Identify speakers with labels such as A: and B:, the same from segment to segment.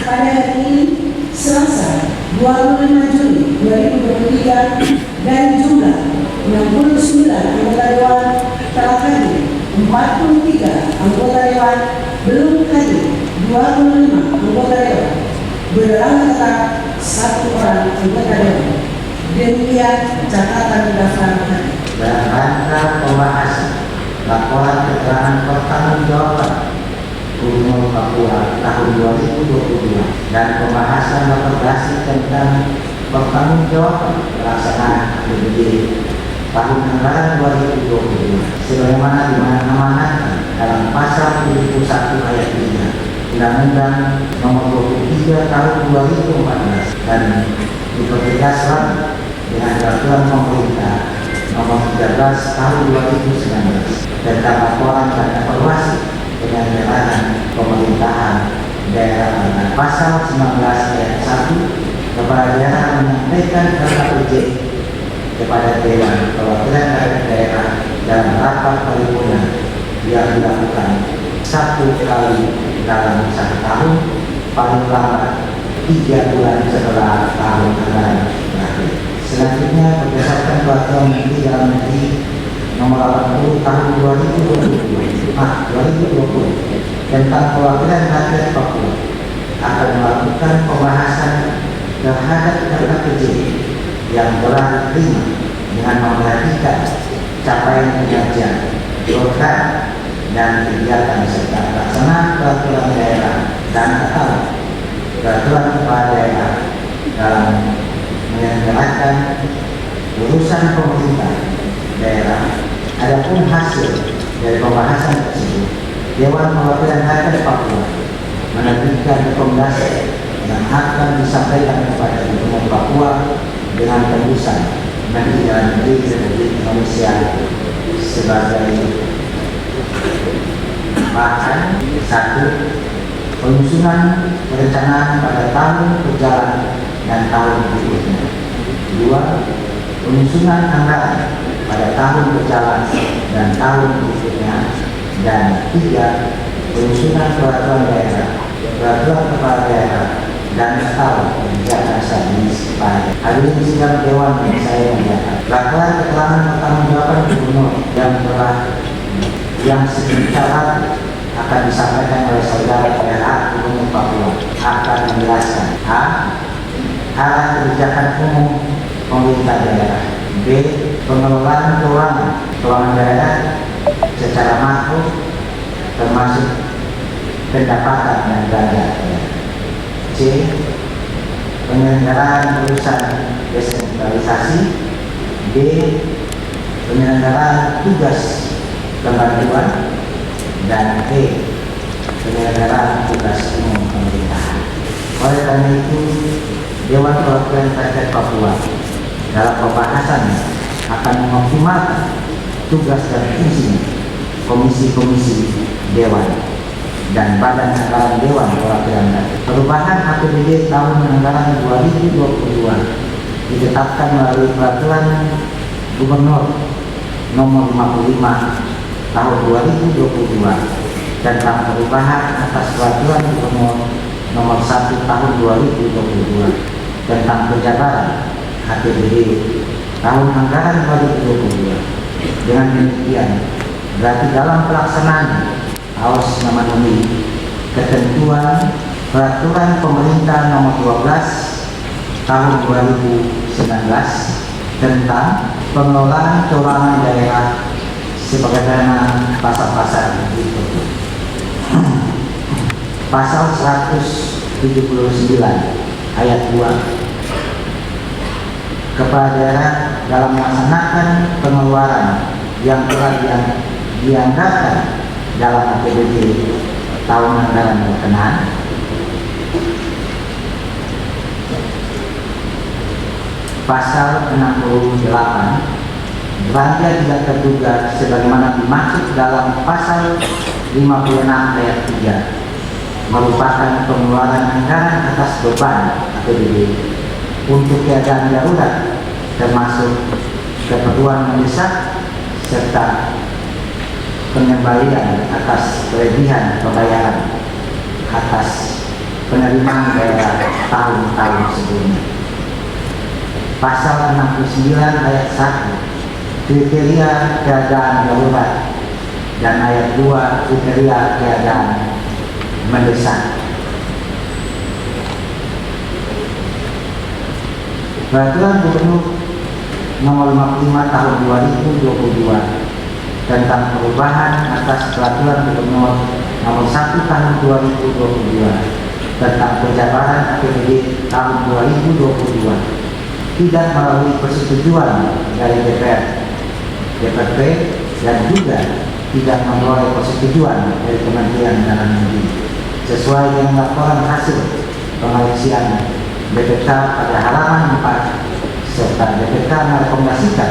A: pada hari ini Selasa 25 Juli 2023 dan jumlah 69 anggota Dewan telah hadir, 43 anggota Dewan belum hadir, 25 anggota Dewan berhalangan tetap, 1 orang anggota Dewan. Demikian catatan daftar hadir.
B: Dalam rangka pembahasan laporan keterangan pertanggungjawaban Gubernur Papua tahun 2022 dan pembahasan rekomendasi tentang pertanggungjawaban pelaksanaan APBD tahun anggaran 2022 sebagaimana diamanatkan dalam pasal 71 ayat 3 Undang-Undang Nomor 23 Tahun 2014 dan dipertegas dengan Peraturan Pemerintah Nomor 13 Tahun 2019 tentang laporan dan evaluasi penyelenggaraan pemerintahan daerah dengan pasal 19 ayat 1 kepala daerah menyampaikan RKPJ kepada Dewan Perwakilan Rakyat Daerah dalam rapat paripurna yang dilakukan 1 kali dalam 1 tahun paling lambat 3 bulan setelah tahun anggaran berakhir. Selanjutnya berdasarkan Peraturan Menteri Dalam Negeri Nomor 80 Tahun 2020 tentang perwakilan rakyat Papua akan melakukan pembahasan terhadap RKPJ yang telah diterima dengan memperhatikan capaian kinerja, program dan kegiatan serta pelaksanaan peraturan daerah dan atau peraturan kepala daerah dalam menyelenggarakan urusan pemerintah daerah. Adapun hasil dari pembahasan tersebut, Dewan Perwakilan Rakyat Papua menerbitkan rekomendasi yang akan disampaikan kepada Gubernur Papua dengan tembusan Menteri Dalam Negeri Republik Indonesia sebagai bahan 1. Penyusunan perencanaan pada tahun berjalan dan tahun berikutnya. 2. Penyusunan anggaran pada tahun berjalan dan tahun berikutnya. Dan 3. Penyusunan peraturan daerah, peraturan kepala daerah dan atau kebijakan strategis pada hari ini sidang Dewan yang saya muliakan. Laporan keterangan pertanggungjawaban Gubernur yang secara akan disampaikan oleh saudara PLH Gubernur Papua akan menjelaskan a. Arah kebijakan umum pemerintah daerah. B. Pengelolaan keuangan daerah secara makro termasuk pendapatan dan belanja. C. Penyelenggaraan urusan desentralisasi. D. Penyelenggaraan tugas kebantuan. Dan E. Penyelenggaraan tugas umum pemerintahan. Oleh karena itu, Dewan Perwakilan Rakyat Papua dalam pembahasannya akan mengoptimalkan tugas dan fungsi komisi-komisi Dewan dan Badan Anggaran Dewan Perwakilan Rakyat. Perubahan APBD tahun anggaran 2022 ditetapkan melalui Peraturan Gubernur Nomor 55 Tahun 2022 tentang perubahan atas Peraturan Gubernur Nomor 1 Tahun 2022 tentang penjabaran APBD tahun anggaran 2022. Dengan demikian, berarti dalam pelaksanaan harus memenuhi ketentuan Peraturan Pemerintah Nomor 12 Tahun 2019 tentang pengelolaan keuangan daerah sebagaimana pasal-pasal berikut. Pasal 179 ayat 2. Kepala daerah dalam melaksanakan pengeluaran yang telah dianggarkan dalam APBD tahun anggaran berkenaan pasal 68 belanja tidak terduga sebagaimana dimaksud dalam pasal 56 ayat 3 merupakan pengeluaran anggaran atas beban APBD untuk keadaan darurat termasuk keperluan mendesak serta pengembalian atas kelebihan pembayaran atas penerimaan daerah tahun-tahun sebelumnya. Pasal 69 ayat 1 kriteria keadaan darurat dan ayat 2 kriteria keadaan mendesak. Peraturan Gubernur Nomor 55 Tahun 2022 tentang perubahan atas Peraturan Gubernur Nomor 1 Tahun 2022 tentang penjabaran APBD tahun 2022 tidak melalui persetujuan dari DPR, DPP, dan juga tidak memperoleh persetujuan dari Kementerian Dalam Negeri sesuai dengan laporan hasil penelitian BPK pada halaman 4, serta BPK merekomendasikan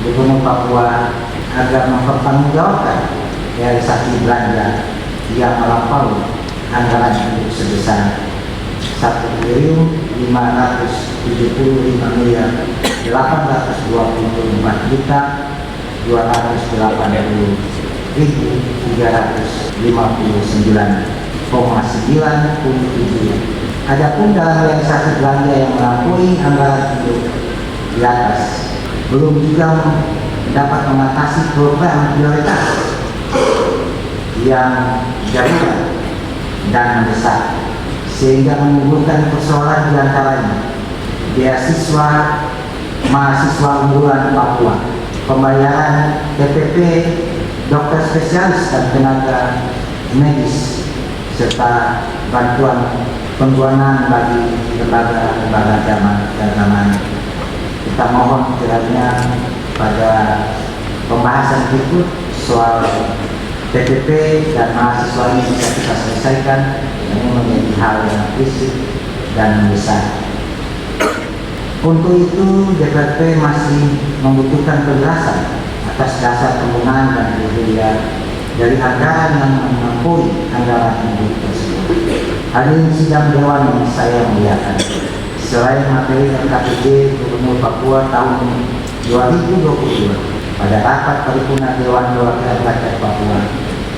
B: Gubernur Papua agar mempertanggungjawabkan realisasi belanja yang melampaui anggaran induk sebesar 1.579.824.359,97. Adapun dalam realisasi belanja yang melampaui anggaran induk di atas belum juga dapat mengatasi program prioritas yang darurat dan mendesak, sehingga menimbulkan persoalan di antaranya beasiswa mahasiswa unggulan Papua, pembayaran TPP dokter spesialis dan tenaga medis, serta bantuan pengguanaan bagi lembaga-lembaga keagamaan. Kita mohon kiranya pada pembahasan berikut soal TPP dan mahasiswa ini bisa kita selesaikan. Ini menjadi hal yang prinsip dan mendesak. Untuk itu DPP masih membutuhkan penjelasan atas dasar penggunaan dan kriteria dari anggaran yang melampaui anggaran induk tersebut. Hadirin sidang dewan yang saya muliakan, selain materi RKPD Gubernur Papua tahun 2022 pada rapat paripurna Dewan Perwakilan Rakyat Papua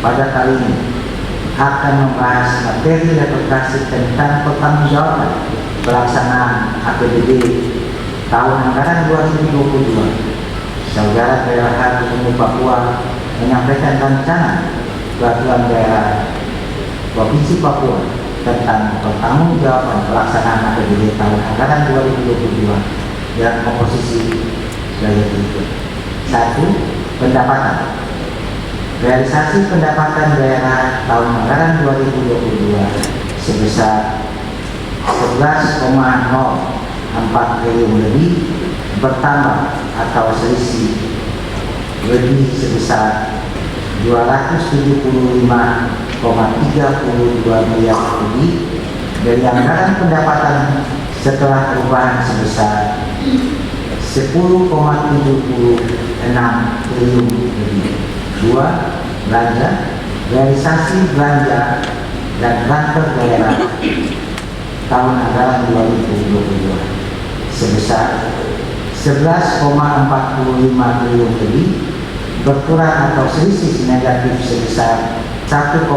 B: pada kali ini akan membahas materi rekomendasi tentang pertanggungjawaban pelaksanaan APBD tahun anggaran 2022. Saudara PLH Gubernur Papua menyampaikan rencana peraturan daerah Provinsi Papua tentang pertanggungjawaban pelaksanaan APBD tahun anggaran 2022 dengan komposisi gaya berikut. 1. Pendapatan. Realisasi pendapatan daerah tahun anggaran 2022 sebesar 11,04 triliun lebih bertambah atau selisih lebih sebesar 275,32 miliar lebih dari anggaran pendapatan setelah perubahan sebesar 10,76 triliun lebih. 2. Belanja. Realisasi belanja dan transfer daerah tahun anggaran 2022 sebesar 11,45 triliun lebih berkurang atau selisih negatif sebesar 1,45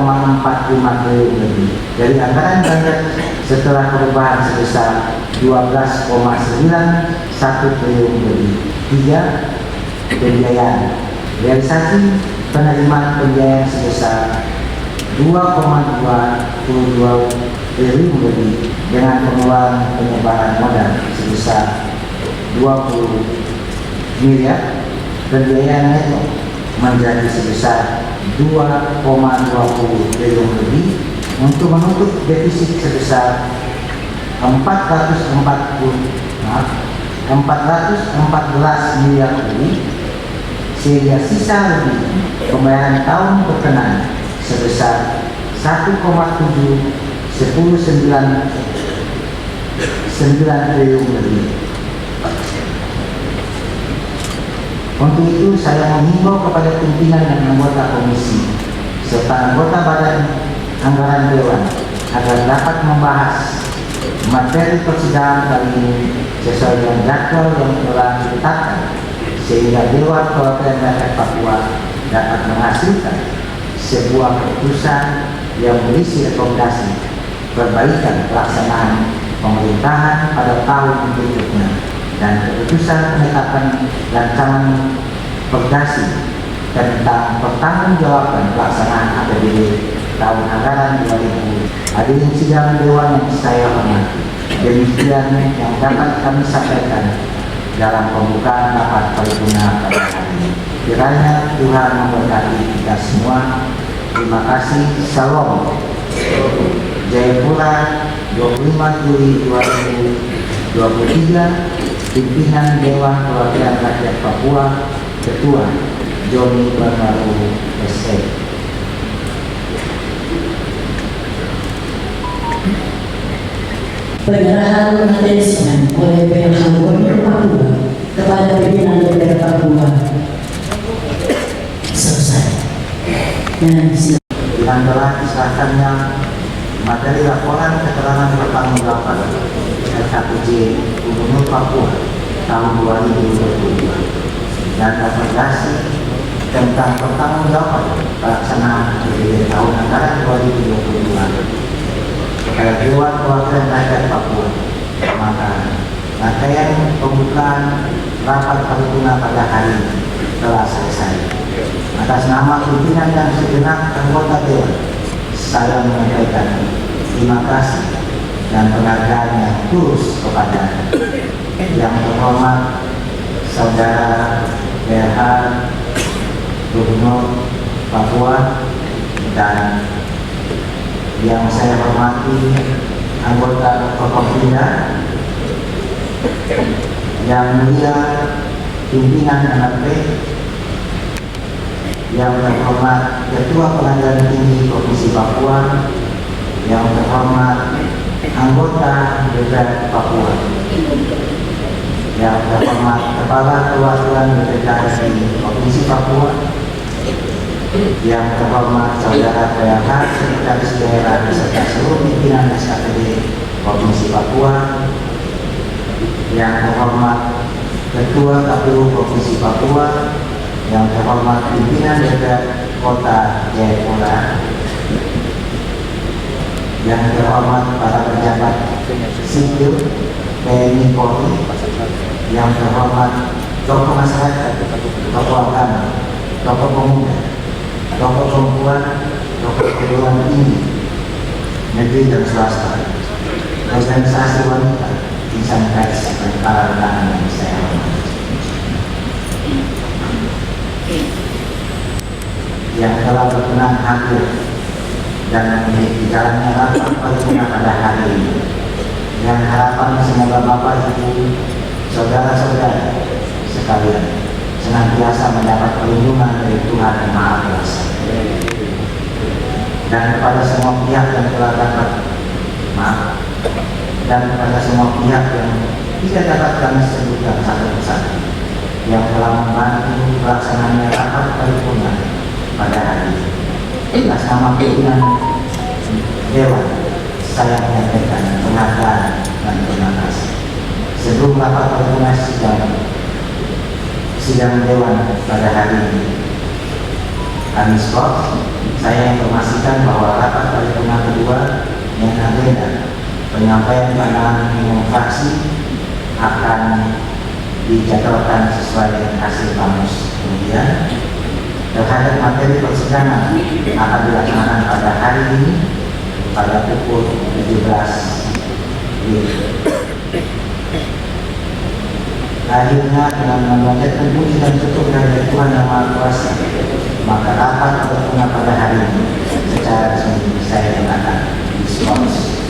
B: triliun lebih dari anggaran belanja setelah perubahan sebesar 12,91 triliun lebih. 3. Pembiayaan. Realisasi penerimaan pembiayaan sebesar 2,22 triliun lebih dengan pengeluaran penyebaran modal sebesar 20 miliar. Pembiayaan neto menjadi sebesar 2,20 triliun lebih untuk menutup defisit sebesar 414 miliar lebih, sehingga sisa lebih pembayaran tahun berkenan sebesar 1,719 triliun lebih. Untuk itu saya menghimbau kepada pimpinan dan anggota komisi serta anggota badan anggaran dewan agar dapat membahas materi persidangan kali ini sesuai dengan jadwal yang telah ditetapkan, sehingga Dewan Perwakilan Rakyat Papua dapat menghasilkan sebuah keputusan yang berisi rekomendasi perbaikan pelaksanaan pemerintahan pada tahun berikutnya, dan keputusan penetapan rancangan Pergasi tentang pertanggungjawaban pelaksanaan APBD tahun anggaran 2000. Hadirin sidang Dewan yang saya hormati, demikian yang dapat kami sampaikan dalam pembukaan rapat paripurna pada hari ini. Kiranya Tuhan memberkati kita semua. Terima kasih. Salam. Jayapura, 25 Juli 2023. Pimpinan Dewan Perwakilan Rakyat Papua, Ketua Joni Bangaru SE.
A: Penyerahan materi sidang oleh PLH Gubernur Papua kepada pimpinan DPR Papua selesai. Dan
B: Dengan telah diserahkannya materi laporan keterangan pertanggungjawaban LKPJ Gubernur Papua tahun 2022 dan rekomendasi tentang pertanggungjawaban pelaksanaan APBD tahun anggaran 2022 kepada Dewan Perwakilan Rakyat Papua, maka rangkaian pembukaan rapat paripurna pada hari ini telah selesai. Atas nama pimpinan dan segenap anggota Dewan, saya menyampaikan terima kasih dan penghargaan yang tulus kepada yang terhormat Saudara PLH Gubernur Papua dan yang saya hormati anggota Forkopimda, yang mulia pimpinan MRP, yang terhormat Ketua Pengadilan Tinggi Provinsi Papua, yang terhormat anggota DPR Papua, yang terhormat Kepala Perwakilan DPR di Provinsi Papua, yang terhormat Saudara PLH Sekretaris Daerah beserta seluruh pimpinan SKPD Provinsi Papua, yang terhormat Ketua KPU Provinsi Papua, yang terhormat pimpinan DPR Kota Jayapura, yang terhormat para pejabat sipil TNI Polri, yang terhormat tokoh masyarakat, tokoh agama, tokoh pemuda, tokoh perempuan, tokoh perguruan tinggi, negeri dan swasta, organisasi wanita, insan pers, dan para rekan yang saya hormati, yang telah berkenan hadir dan memiliki jalannya rapat paripurna pada hari ini. Yang harapan semoga Bapak Ibu, saudara-saudara sekalian senantiasa mendapat perlindungan dari Tuhan Yang Maha Kuasa. Dan kepada semua pihak yang telah dapat dan kepada semua pihak yang tidak dapat kami sebutkan satu persatu yang telah membantu pelaksanaannya rapat paripurna pada hari ini. Atas nama pimpinan Dewan, saya menyampaikan penghargaan dan terima kasih. Sebelum rapat paripurna sidang Dewan pada hari ini kami skor, saya informasikan bahwa rapat paripurna kedua yang agenda penyampaian pandangan umum fraksi akan dijadwalkan sesuai dengan hasil bamus. Kemudian terhadap materi persidangan akan dilaksanakan pada hari ini pada pukul 17 WIB. Akhirnya dengan memanjatkan puji dan syukur dari Tuhan Yang Maha Kuasa, maka rapat paripurna pada hari ini secara resmi saya nyatakan diskors.